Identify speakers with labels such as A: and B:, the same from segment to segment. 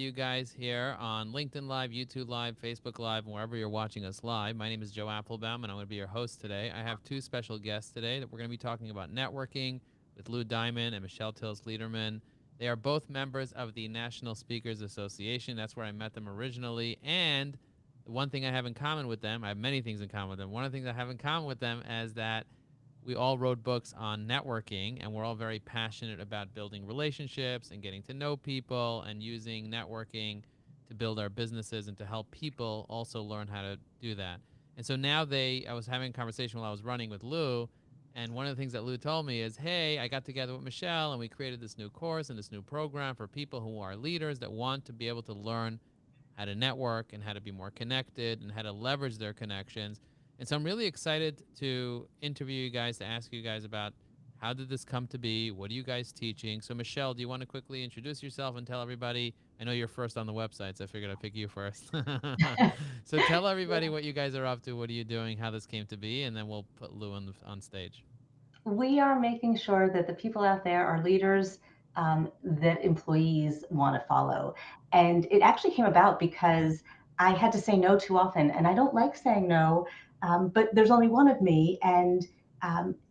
A: you guys here on LinkedIn Live, YouTube Live, Facebook Live, and wherever you're watching us live. My name is Joe Apfelbaum, and I'm going to be your host today. I have two special guests today that we're going to be talking about networking with Lou Diamond and Michelle Tillis Lederman. They are both members of the National Speakers Association. That's where I met them originally. And the one thing I have in common with them, I have many things in common with them. One of the things I have in common with them is that we all wrote books on networking, and we're all very passionate about building relationships and getting to know people and using networking to build our businesses and to help people also learn how to do that. And so now I was having a conversation while I was running with Lou, and one of the things that Lou told me is, hey, I got together with Michelle and we created this new course and this new program for people who are leaders that want to be able to learn how to network and how to be more connected and how to leverage their connections. And so I'm really excited to interview you guys, to ask you guys about how did this come to be? What are you guys teaching? So Michelle, do you want to quickly introduce yourself and tell everybody? I know you're first on the website, so I figured I'd pick you first. So tell everybody what you guys are up to, what are you doing, how this came to be, and then we'll put Lou on stage.
B: We are making sure that the people out there are leaders that employees want to follow. And it actually came about because I had to say no too often. And I don't like saying no, but there's only one of me. And,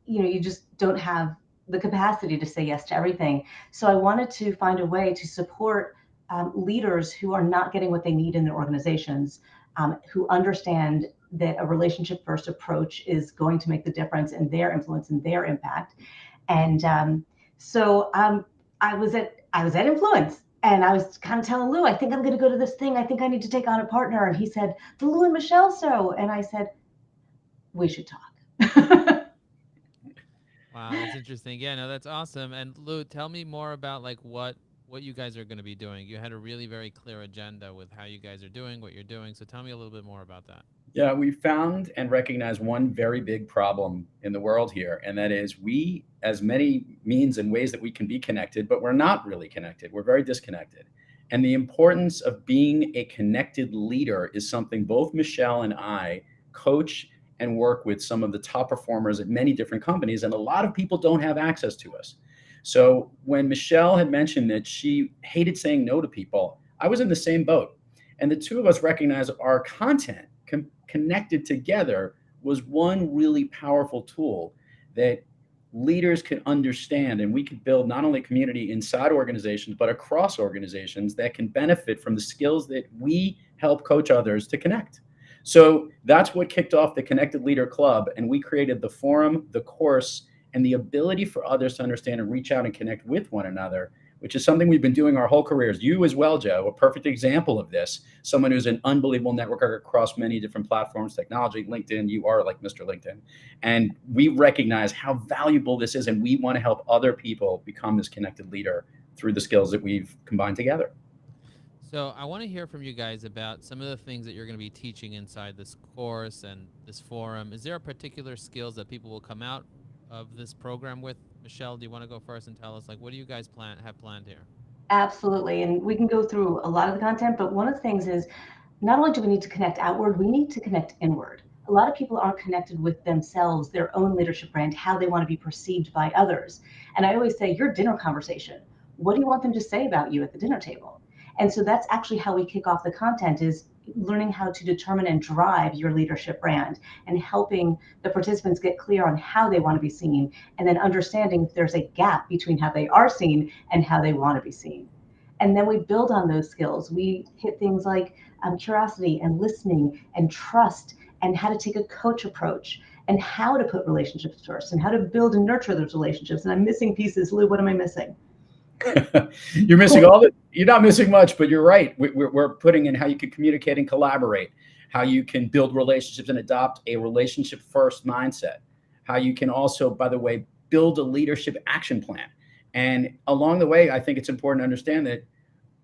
B: you just don't have the capacity to say yes to everything. So I wanted to find a way to support leaders who are not getting what they need in their organizations, who understand that a relationship first approach is going to make the difference in their influence and their impact. And so I was at Influence, and I was kind of telling Lou, I think I'm going to go to this thing. I think I need to take on a partner. And he said, the Lou and Michelle show. And I said, we should talk.
A: Wow, that's interesting. Yeah, no, that's awesome. And Lou, tell me more about like what you guys are going to be doing. You had a really very clear agenda with how you guys are doing, what you're doing. So tell me a little bit more about that.
C: Yeah, we found and recognized one very big problem in the world here, and that is we, as many means and ways that we can be connected, but we're not really connected. We're very disconnected. And the importance of being a connected leader is something both Michelle and I coach and work with some of the top performers at many different companies, and a lot of people don't have access to us. So when Michelle had mentioned that she hated saying no to people, I was in the same boat. And the two of us recognized our content connected together was one really powerful tool that leaders could understand, and we could build not only community inside organizations but across organizations that can benefit from the skills that we help coach others to connect. So that's what kicked off the Connected Leader Club, and we created the forum, the course, and the ability for others to understand and reach out and connect with one another, which is something we've been doing our whole careers. You as well, Joe, a perfect example of this. Someone who's an unbelievable networker across many different platforms, technology, LinkedIn. You are like Mr. LinkedIn. And we recognize how valuable this is, and we want to help other people become this connected leader through the skills that we've combined together.
A: So I want to hear from you guys about some of the things that you're going to be teaching inside this course and this forum. Is there a particular skills that people will come out of this program with? Michelle, do you want to go first and tell us like what do you guys have planned here?
B: Absolutely. And we can go through a lot of the content, but one of the things is not only do we need to connect outward, we need to connect inward. A lot of people aren't connected with themselves, their own leadership brand, how they want to be perceived by others. And I always say, your dinner conversation, what do you want them to say about you at the dinner table? And so that's actually how we kick off the content, is learning how to determine and drive your leadership brand and helping the participants get clear on how they want to be seen, and then understanding if there's a gap between how they are seen and how they want to be seen. And then we build on those skills. We hit things like curiosity and listening and trust, and how to take a coach approach, and how to put relationships first, and how to build and nurture those relationships. And I'm missing pieces. Lou, what am I missing?
C: You're missing all the, you're not missing much, but you're right. We're putting in how you can communicate and collaborate, how you can build relationships and adopt a relationship first mindset, how you can also, by the way, build a leadership action plan. And along the way, I think it's important to understand that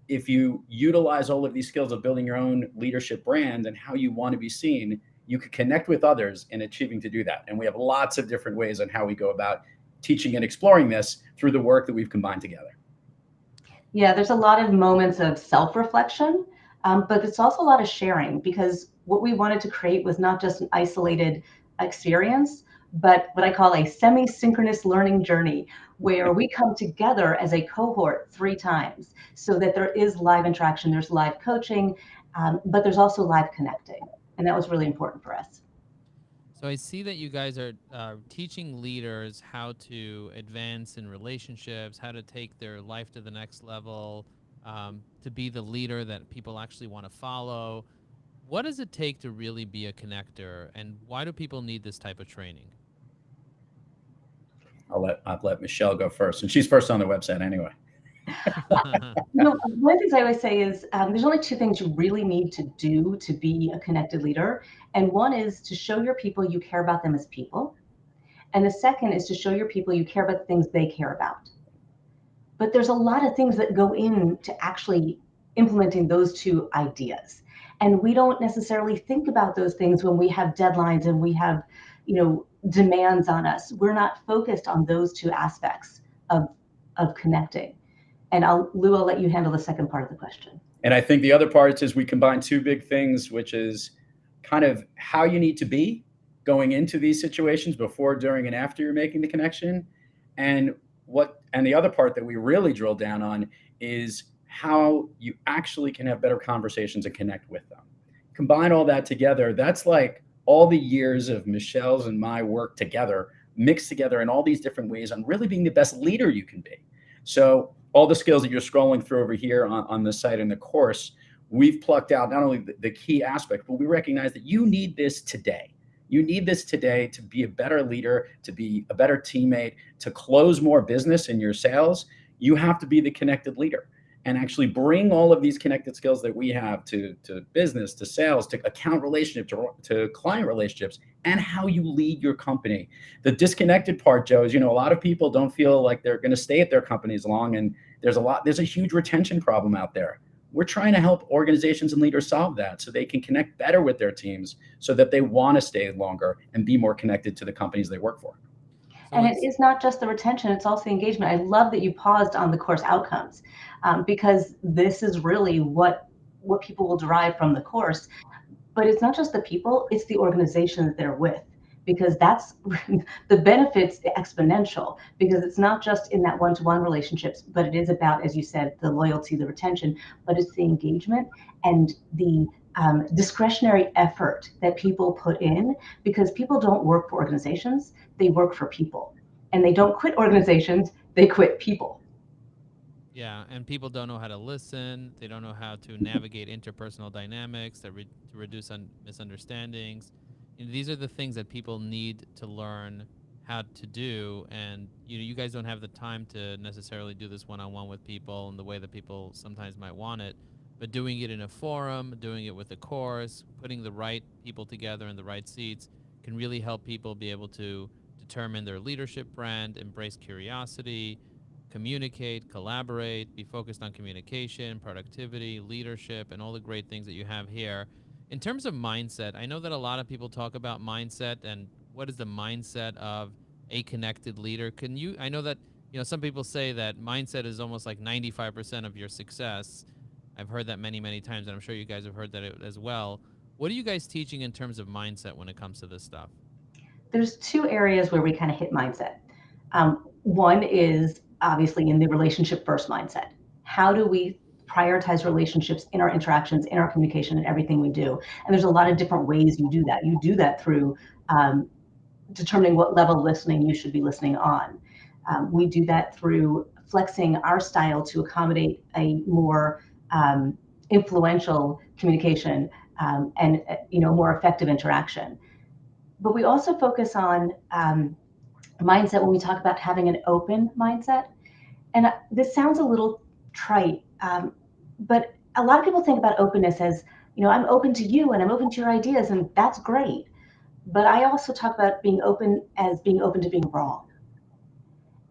C: if you utilize all of these skills of building your own leadership brand and how you want to be seen, you can connect with others in achieving to do that. And we have lots of different ways on how we go about teaching and exploring this through the work that we've combined together.
B: Yeah, there's a lot of moments of self-reflection, but it's also a lot of sharing, because what we wanted to create was not just an isolated experience, but what I call a semi-synchronous learning journey where we come together as a cohort 3 times so that there is live interaction, there's live coaching, but there's also live connecting. And that was really important for us.
A: So I see that you guys are teaching leaders how to advance in relationships, how to take their life to the next level, to be the leader that people actually want to follow. What does it take to really be a connector, and why do people need this type of training?
C: I'll let Michelle go first, and she's first on the website anyway.
B: One of the things I always say is there's only 2 things you really need to do to be a connected leader. And one is to show your people you care about them as people. And the second is to show your people you care about the things they care about. But there's a lot of things that go into actually implementing those 2 ideas. And we don't necessarily think about those things when we have deadlines and we have, demands on us. We're not focused on those 2 aspects of connecting. And Lou, I'll let you handle the second part of the question.
C: And I think the other part is we combine 2 big things, which is kind of how you need to be going into these situations before, during, and after you're making the connection. And the other part that we really drill down on is how you actually can have better conversations and connect with them. Combine all that together. That's like all the years of Michelle's and my work together, mixed together in all these different ways on really being the best leader you can be. So all the skills that you're scrolling through over here on the site in the course, we've plucked out not only the key aspect, but we recognize that you need this today. You need this today to be a better leader, to be a better teammate, to close more business in your sales. You have to be the connected leader and actually bring all of these connected skills that we have to business, to sales, to account relationship, to client relationships, and how you lead your company. The disconnected part, Joe, is, a lot of people don't feel like they're going to stay at their companies long. And there's a huge retention problem out there. We're trying to help organizations and leaders solve that so they can connect better with their teams so that they want to stay longer and be more connected to the companies they work for.
B: And it is not just the retention, it's also the engagement. I love that you paused on the course outcomes because this is really what people will derive from the course. But it's not just the people, it's the organization that they're with, because that's the benefits exponential, because it's not just in that one-to-one relationships, but it is about, as you said, the loyalty, the retention, but it's the engagement and the discretionary effort that people put in, because people don't work for organizations, they work for people. And they don't quit organizations, they quit people.
A: Yeah, and people don't know how to listen. They don't know how to navigate interpersonal dynamics to reduce misunderstandings. These are the things that people need to learn how to do. And you guys don't have the time to necessarily do this one-on-one with people in the way that people sometimes might want it. But doing it in a forum, doing it with a course, putting the right people together in the right seats can really help people be able to determine their leadership brand, embrace curiosity, communicate, collaborate, be focused on communication, productivity, leadership, and all the great things that you have here. In terms of mindset, I know that a lot of people talk about mindset and what is the mindset of a connected leader. I know that, some people say that mindset is almost like 95% of your success. I've heard that many, many times, and I'm sure you guys have heard that as well. What are you guys teaching in terms of mindset when it comes to this stuff?
B: There's 2 areas where we kind of hit mindset. One is obviously in the relationship first mindset. How do we prioritize relationships in our interactions, in our communication, and everything we do? And there's a lot of different ways you do that. You do that through determining what level of listening you should be listening on. We do that through flexing our style to accommodate a more influential communication and more effective interaction. But we also focus on mindset when we talk about having an open mindset. And this sounds a little trite, but a lot of people think about openness as, I'm open to you and I'm open to your ideas, and that's great. But I also talk about being open as being open to being wrong.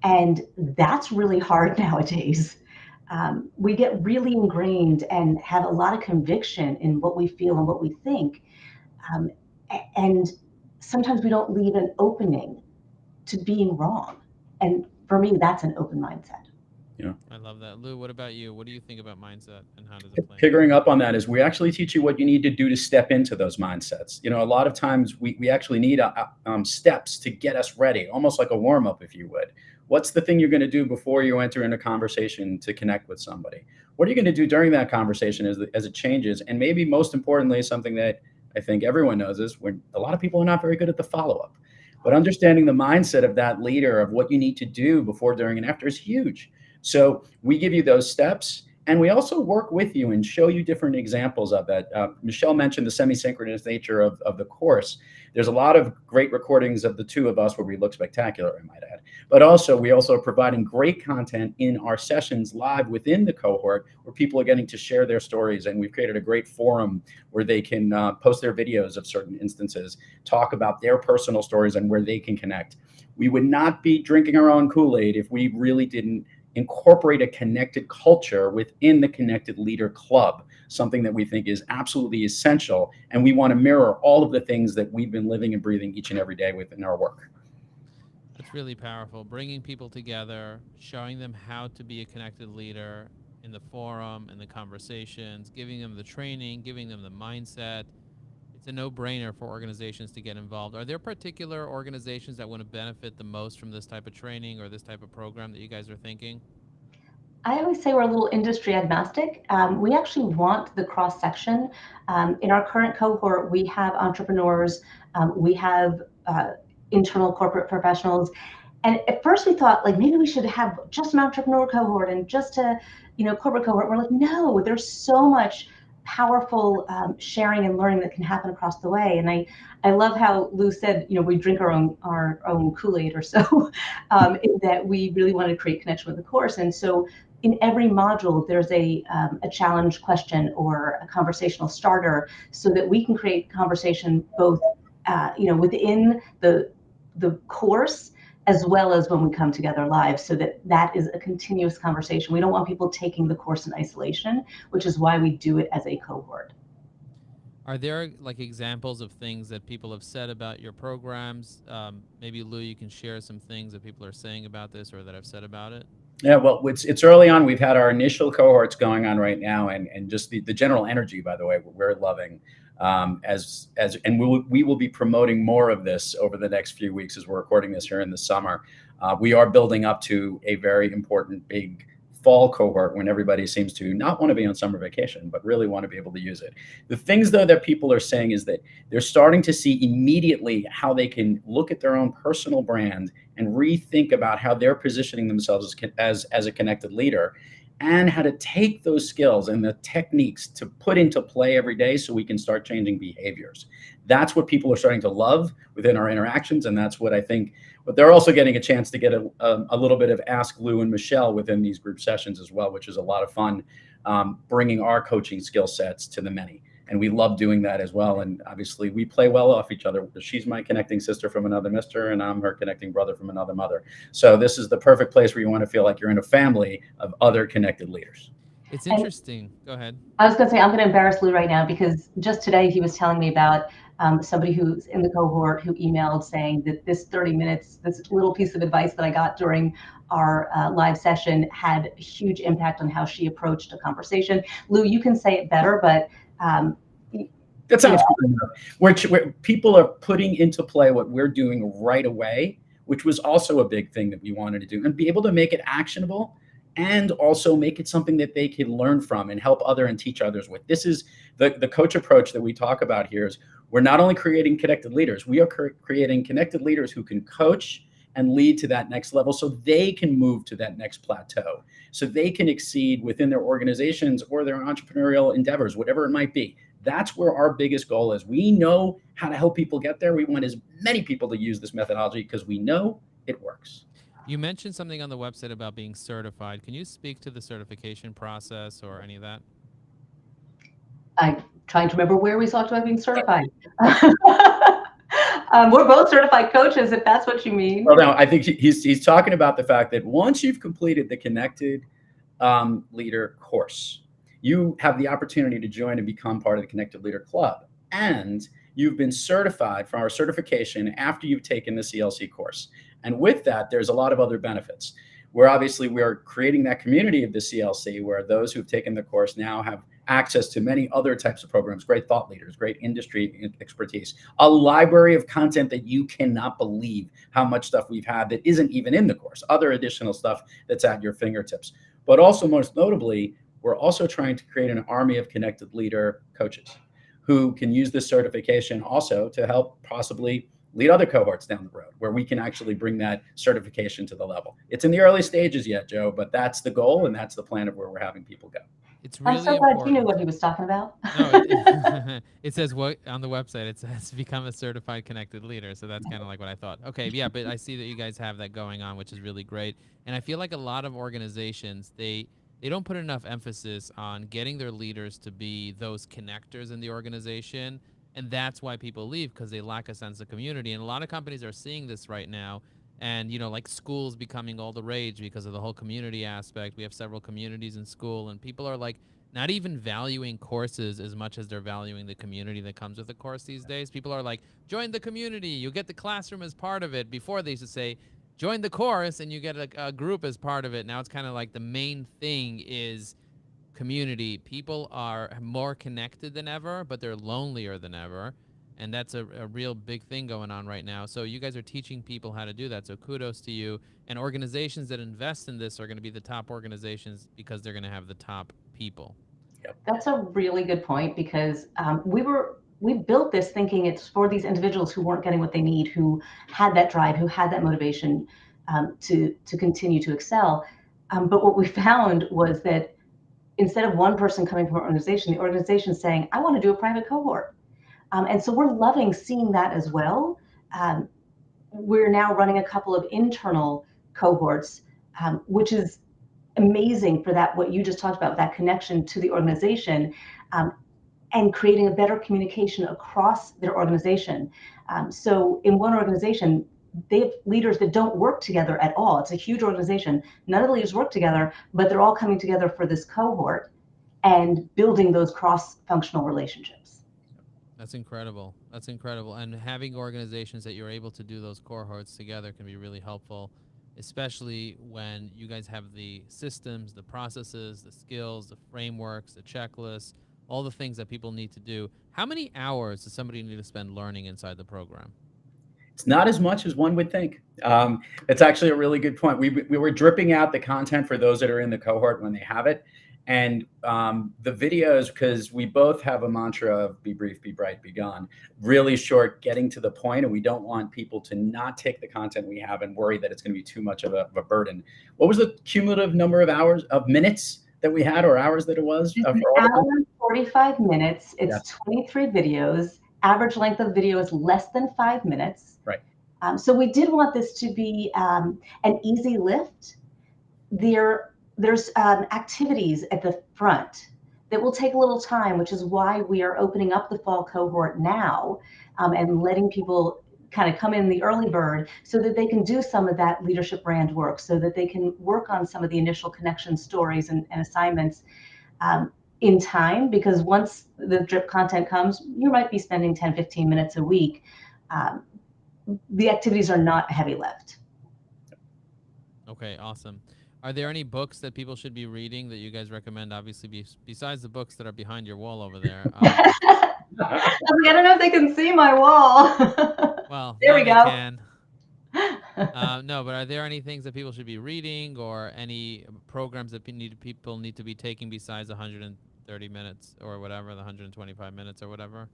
B: And that's really hard nowadays. We get really ingrained and have a lot of conviction in what we feel and what we think. And sometimes we don't leave an opening to being wrong. And for me, that's an open mindset.
C: You know,
A: I love that. Lou, what about you? What do you think about mindset and how does it play into
C: figuring
A: it?
C: up on that is we actually teach you what you need to do to step into those mindsets. You know, a lot of times we actually need steps to get us ready, almost like a warm up, if you would. What's the thing you're going to do before you enter into a conversation to connect with somebody? What are you going to do during that conversation as it changes? And maybe most importantly, something that I think everyone knows is when a lot of people are not very good at the follow up. But understanding the mindset of that leader of what you need to do before, during, and after is huge. So we give you those steps. And we also work with you and show you different examples of that. Michelle mentioned the semi-synchronous nature of the course. There's a lot of great recordings of the two of us where we look spectacular, I might add. But also, we also are providing great content in our sessions live within the cohort where people are getting to share their stories. And we've created a great forum where they can post their videos of certain instances, talk about their personal stories and where they can connect. We would not be drinking our own Kool-Aid if we really didn't incorporate a connected culture within the Connected Leader Club, something that we think is absolutely essential. And we want to mirror all of the things that we've been living and breathing each and every day within our work.
A: That's really powerful. Bringing people together, showing them how to be a connected leader in the forum, in the conversations, giving them the training, giving them the mindset. It's a no-brainer for organizations to get involved. Are there particular organizations that want to benefit the most from this type of training or this type of program that you guys are thinking?
B: I always say we're a little industry agnostic. We actually want the cross section. In our current cohort, we have entrepreneurs, we have internal corporate professionals. And at first we thought like maybe we should have just an entrepreneur cohort and just a corporate cohort. We're like, no, there's so much powerful sharing and learning that can happen across the way. And I love how Lou said, we drink our own Kool-Aid or so, in that we really want to create connection with the course. And so in every module, there's a challenge question or a conversational starter so that we can create conversation both, within the course as well as when we come together live, so that is a continuous conversation. We don't want people taking the course in isolation, which is why we do it as a cohort.
A: Are there like examples of things that people have said about your programs? Maybe Lou, you can share some things that people are saying about this or that have said about it.
C: Yeah, well, it's early on. We've had our initial cohorts going on right now, and just the general energy, by the way, we're loving. And we will be promoting more of this over the next few weeks as we're recording this here in the summer. We are building up to a very important big fall cohort when everybody seems to not want to be on summer vacation, but really want to be able to use it. The things, though, that people are saying is that they're starting to see immediately how they can look at their own personal brand and rethink about how they're positioning themselves as a connected leader, and how to take those skills and the techniques to put into play every day so we can start changing behaviors. That's what people are starting to love within our interactions. And that's what I think, but they're also getting a chance to get a little bit of Ask Lou and Michelle within these group sessions as well, which is a lot of fun, bringing our coaching skill sets to the many. And we love doing that as well. And obviously we play well off each other. She's my connecting sister from another mister, and I'm her connecting brother from another mother. So this is the perfect place where you want to feel like you're in a family of other connected leaders.
A: It's
B: And
A: interesting. Go ahead.
B: I was going to say, I'm going to embarrass Lou right now because just today he was telling me about somebody who's in the cohort who emailed saying that this 30 minutes, this little piece of advice that I got during our live session had a huge impact on how she approached a conversation. Lou, you can say it better, but
C: that sounds good enough. Where people are putting into play what we're doing right away, which was also a big thing that we wanted to do, and be able to make it actionable and also make it something that they can learn from and help other and teach others with. This is the coach approach that we talk about here. Is we're not only creating connected leaders, we are creating connected leaders who can coach and lead to that next level so they can move to that next plateau, so they can exceed within their organizations or their entrepreneurial endeavors, whatever it might be. That's where our biggest goal is. We know how to help people get there. We want as many people to use this methodology because we know it works.
A: You mentioned something on the website about being certified. Can you speak to the certification process or any of that?
B: I'm trying to remember where we talked about being certified. We're both certified coaches, if that's what you mean.
C: Well, no, I think he's talking about the fact that once you've completed the Connected Leader course, you have the opportunity to join and become part of the Connected Leader Club. And you've been certified for our certification after you've taken the CLC course. And with that, there's a lot of other benefits. we're creating that community of the CLC where those who've taken the course now have access to many other types of programs, great thought leaders, great industry expertise, a library of content that you cannot believe how much stuff we've had that isn't even in the course, other additional stuff that's at your fingertips. But also, most notably, we're also trying to create an army of connected leader coaches who can use this certification also to help possibly lead other cohorts down the road where we can actually bring that certification to the level. It's in the early stages yet, Joe, but that's the goal and that's the plan of where we're having people go.
A: It's
B: I'm
A: really
B: so glad you
A: important.
B: knew what he was talking about.
A: No, it says what on the website. It says become a certified connected leader. So that's kind of like what I thought. Okay, yeah, but I see that you guys have that going on, which is really great. And I feel like a lot of organizations, they don't put enough emphasis on getting their leaders to be those connectors in the organization. And that's why people leave, because they lack a sense of community. And a lot of companies are seeing this right now. And, like schools becoming all the rage because of the whole community aspect. We have several communities in school, and people are like not even valuing courses as much as they're valuing the community that comes with the course these days. People are like, join the community. You get the classroom as part of it. Before they used to say, join the course and you get a group as part of it. Now it's kind of like the main thing is community. People are more connected than ever, but they're lonelier than ever. And that's a real big thing going on right now. So you guys are teaching people how to do that. So kudos to you. And organizations that invest in this are going to be the top organizations because they're going to have the top people.
B: That's a really good point, because we built this thinking it's for these individuals who weren't getting what they need, who had that drive, who had that motivation to continue to excel. But what we found was that instead of one person coming from an organization, the organization saying, I want to do a private cohort. And so we're loving seeing that as well. We're now running a couple of internal cohorts, which is amazing for that, what you just talked about, that connection to the organization, and creating a better communication across their organization. So in one organization, they have leaders that don't work together at all. It's a huge organization. None of the leaders work together, but they're all coming together for this cohort and building those cross-functional relationships.
A: That's incredible. That's incredible. And having organizations that you're able to do those cohorts together can be really helpful, especially when you guys have the systems, the processes, the skills, the frameworks, the checklists, all the things that people need to do. How many hours does somebody need to spend learning inside the program?
C: It's not as much as one would think. It's actually a really good point. We were dripping out the content for those that are in the cohort when they have it. And the videos, because we both have a mantra of be brief, be bright, be gone, really short, getting to the point, and we don't want people to not take the content we have and worry that it's going to be too much of a burden. What was the cumulative number of hours, of minutes that we had, or hours that it was?
B: It's an hour and 45 minutes. It's 23 videos. Average length of video is less than 5 minutes.
C: Right.
B: So we did want this to be an easy lift. There's activities at the front that will take a little time, which is why we are opening up the fall cohort now, and letting people kind of come in the early bird so that they can do some of that leadership brand work, so that they can work on some of the initial connection stories and assignments in time, because once the drip content comes, you might be spending 10, 15 minutes a week. The activities are not a heavy lift.
A: Okay, awesome. Are there any books that people should be reading that you guys recommend, obviously, besides the books that are behind your wall over there?
B: I don't know if they can see my wall.
A: Well,
B: there we go.
A: Can. No, but are there any things that people should be reading, or any programs that people need to be taking besides 130 minutes or whatever, the 125 minutes or whatever?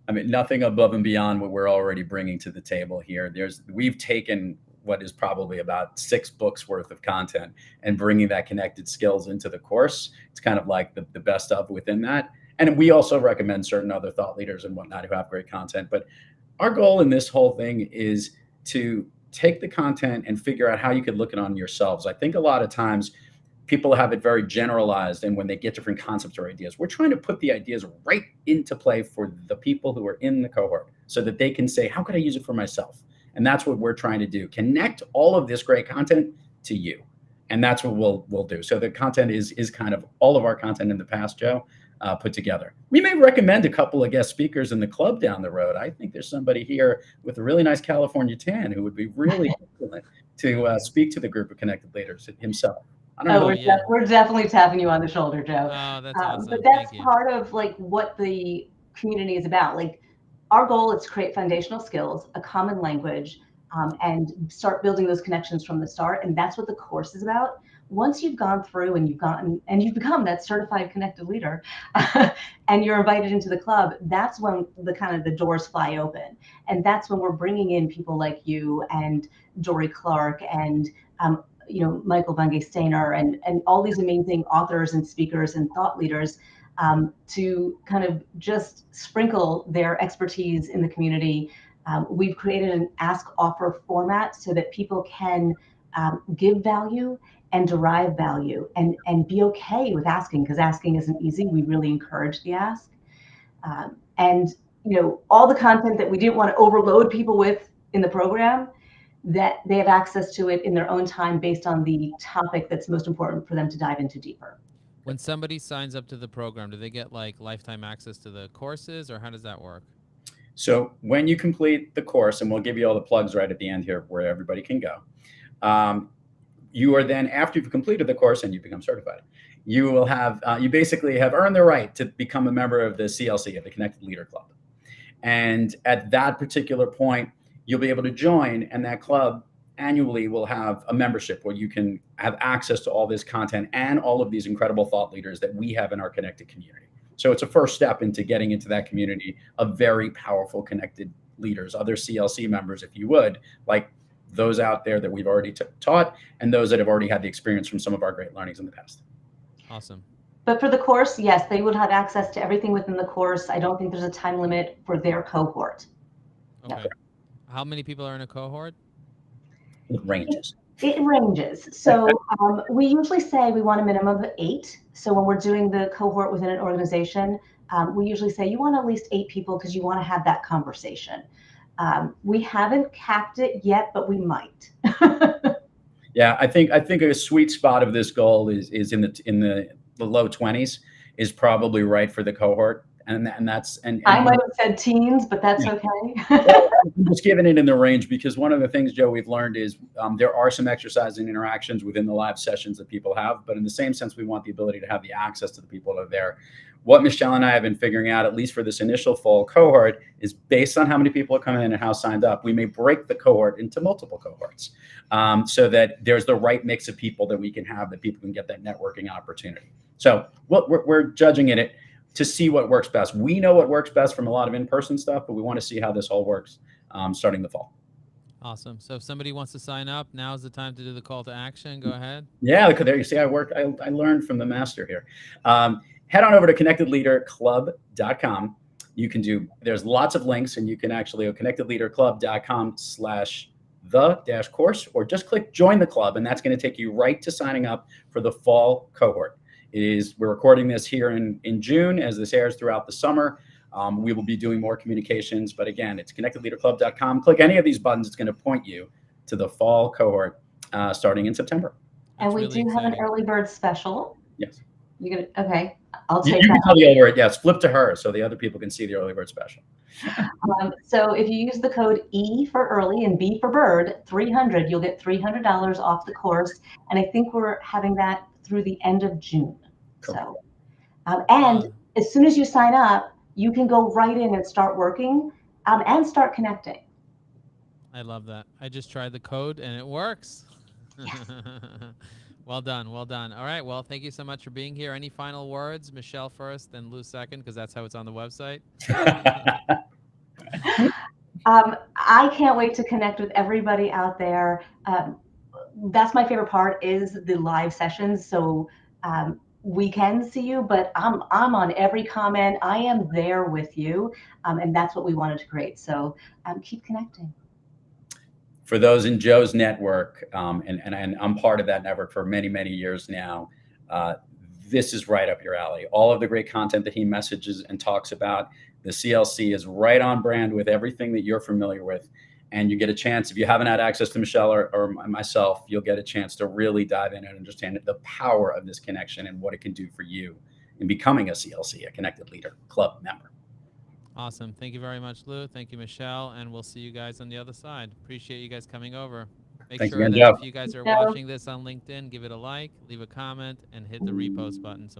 C: I mean, nothing above and beyond what we're already bringing to the table here. We've taken what is probably about 6 books worth of content and bringing that connected skills into the course. It's kind of like the best of within that. And we also recommend certain other thought leaders and whatnot who have great content. But our goal in this whole thing is to take the content and figure out how you could look it on yourselves. I think a lot of times people have it very generalized, and when they get different concepts or ideas, we're trying to put the ideas right into play for the people who are in the cohort so that they can say, how could I use it for myself? And that's what we're trying to do. Connect all of this great content to you. And that's what we'll do. So the content is kind of all of our content in the past, Joe. put together. We may recommend a couple of guest speakers in the club down the road. I think there's somebody here with a really nice California tan who would be really excellent to speak to the group of connected leaders himself. I don't know.
B: We're definitely tapping you on the shoulder, Joe.
A: Oh, that's awesome.
B: But that's
A: Thank you.
B: part of like what the community is about. Like our goal is to create foundational skills, a common language, and start building those connections from the start. And that's what the course is about. Once you've gone through and you've become that certified connected leader and you're invited into the club, that's when the doors fly open. And that's when we're bringing in people like you and Dory Clark and Michael Van Steiner and all these amazing authors and speakers and thought leaders to kind of just sprinkle their expertise in the community. We've created an ask offer format so that people can give value and derive value and be okay with asking, because asking isn't easy. We really encourage the ask. And all the content that we didn't want to overload people with in the program, that they have access to it in their own time based on the topic that's most important for them to dive into deeper.
A: When somebody signs up to the program, do they get like lifetime access to the courses, or how does that work?
C: So when you complete the course, and we'll give you all the plugs right at the end here where everybody can go, you are then, after you've completed the course and you become certified, you will have, you basically have earned the right to become a member of the CLC, of the Connected Leader Club. And at that particular point, you'll be able to join, and that club annually will have a membership where you can have access to all this content and all of these incredible thought leaders that we have in our connected community. So it's a first step into getting into that community of very powerful connected leaders, other CLC members, if you would, like those out there that we've already taught and those that have already had the experience from some of our great learnings in the past.
A: Awesome.
B: But for the course, yes, they would have access to everything within the course. I don't think there's a time limit for their cohort.
A: Okay. No. How many people are in a cohort?
C: It ranges.
B: It ranges. So we usually say we want a minimum of 8. So when we're doing the cohort within an organization, we usually say you want at least 8 people because you want to have that conversation. We haven't capped it yet, but we might.
C: Yeah, I think a sweet spot of this goal is in the low 20s is probably right for the cohort. And I
B: might have said teens, but that's okay.
C: I'm just giving it in the range because one of the things, Joe, we've learned is there are some exercise and interactions within the live sessions that people have, but in the same sense, we want the ability to have the access to the people that are there. What Michelle and I have been figuring out, at least for this initial fall cohort, is based on how many people are coming in and how signed up, we may break the cohort into multiple cohorts so that there's the right mix of people that we can have, that people can get that networking opportunity. So we're judging it to see what works best. We know what works best from a lot of in-person stuff, but we want to see how this all works starting the fall.
A: Awesome. So if somebody wants to sign up, now's the time to do the call to action. Go ahead.
C: Yeah, there you see, I learned from the master here. Head on over to connectedleaderclub.com. There's lots of links, and you can actually go connectedleaderclub.com/the-course, or just click join the club, and that's going to take you right to signing up for the fall cohort. We're recording this here in June as this airs throughout the summer. We will be doing more communications, but again, it's connectedleaderclub.com. Click any of these buttons. It's going to point you to the fall cohort starting in September.
B: And we do have an early bird special.
C: Yes.
B: Okay. I'll take that.
C: You can tell the early bird. Yes, flip to her so the other people can see the early bird special.
B: So if you use the code E for early and B for bird, 300, you'll get $300 off the course. And I think we're having that through the end of June. Cool. So, and as soon as you sign up, you can go right in and start working and start connecting.
A: I love that. I just tried the code and it works.
B: Yes.
A: Well done. Well done. All right. Well, thank you so much for being here. Any final words? Michelle first, then Lou second, because that's how it's on the website.
B: I can't wait to connect with everybody out there. That's my favorite part, is the live sessions. So we can see you, but I'm on every comment. I am there with you. And that's what we wanted to create. So keep connecting.
C: For those in Joe's network, and I'm part of that network for many, many years now, this is right up your alley. All of the great content that he messages and talks about, the CLC is right on brand with everything that you're familiar with. And you get a chance, if you haven't had access to Michelle or myself, you'll get a chance to really dive in and understand the power of this connection and what it can do for you in becoming a CLC, a Connected Leader Club member.
A: Awesome. Thank you very much, Lou. Thank you, Michelle. And we'll see you guys on the other side. Appreciate you guys coming over. Make
C: Thanks
A: sure
C: again,
A: that
C: Joe.
A: if you guys are
B: So
A: watching this on LinkedIn, give it a like, leave a comment, and hit the repost button so